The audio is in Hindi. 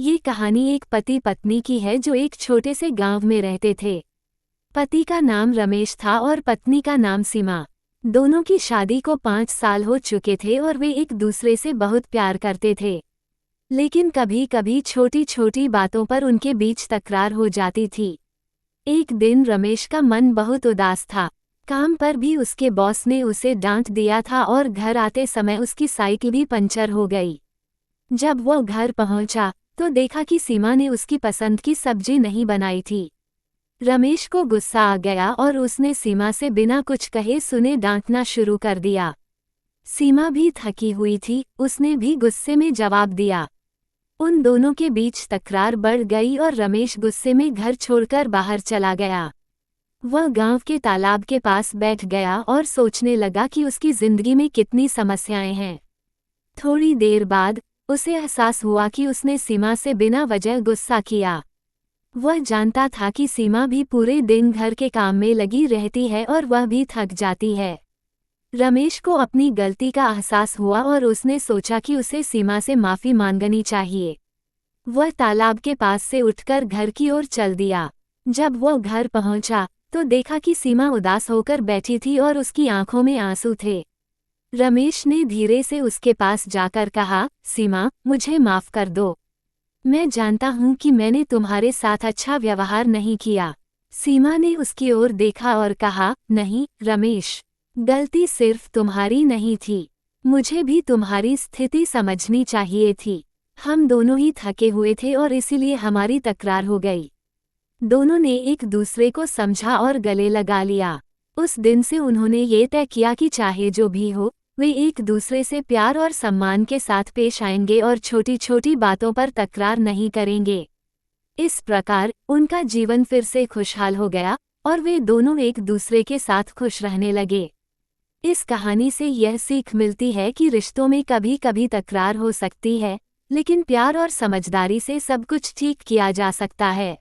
ये कहानी एक पति पत्नी की है जो एक छोटे से गांव में रहते थे। पति का नाम रमेश था और पत्नी का नाम सीमा। दोनों की शादी को 5 साल हो चुके थे और वे एक दूसरे से बहुत प्यार करते थे। लेकिन कभी कभी छोटी छोटी बातों पर उनके बीच तकरार हो जाती थी। एक दिन रमेश का मन बहुत उदास था। काम पर भी उसके बॉस ने उसे डांट दिया था और घर आते समय उसकी साइकिल भी पंचर हो गई। जब वो घर पहुंचा तो देखा कि सीमा ने उसकी पसंद की सब्जी नहीं बनाई थी। रमेश को गुस्सा आ गया और उसने सीमा से बिना कुछ कहे सुने डांटना शुरू कर दिया। सीमा भी थकी हुई थी, उसने भी गुस्से में जवाब दिया। उन दोनों के बीच तकरार बढ़ गई और रमेश गुस्से में घर छोड़कर बाहर चला गया। वह गांव के तालाब के पास बैठ गया और सोचने लगा कि उसकी जिंदगी में कितनी समस्याएं हैं। थोड़ी देर बाद उसे एहसास हुआ कि उसने सीमा से बिना वजह गुस्सा किया। वह जानता था कि सीमा भी पूरे दिन घर के काम में लगी रहती है और वह भी थक जाती है। रमेश को अपनी गलती का एहसास हुआ और उसने सोचा कि उसे सीमा से माफ़ी मांगनी चाहिए। वह तालाब के पास से उठकर घर की ओर चल दिया। जब वह घर पहुंचा तो देखा कि सीमा उदास होकर बैठी थी और उसकी आंखों में आंसू थे। रमेश ने धीरे से उसके पास जाकर कहा, सीमा, मुझे माफ़ कर दो। मैं जानता हूँ कि मैंने तुम्हारे साथ अच्छा व्यवहार नहीं किया। सीमा ने उसकी ओर देखा और कहा, नहीं रमेश, गलती सिर्फ तुम्हारी नहीं थी। मुझे भी तुम्हारी स्थिति समझनी चाहिए थी। हम दोनों ही थके हुए थे और इसीलिए हमारी तकरार हो गई। दोनों ने एक दूसरे को समझा और गले लगा लिया। उस दिन से उन्होंने ये तय किया कि चाहे जो भी हो, वे एक दूसरे से प्यार और सम्मान के साथ पेश आएंगे और छोटी छोटी बातों पर तकरार नहीं करेंगे। इस प्रकार उनका जीवन फिर से खुशहाल हो गया और वे दोनों एक दूसरे के साथ खुश रहने लगे। इस कहानी से यह सीख मिलती है कि रिश्तों में कभी कभी तकरार हो सकती है, लेकिन प्यार और समझदारी से सब कुछ ठीक किया जा सकता है।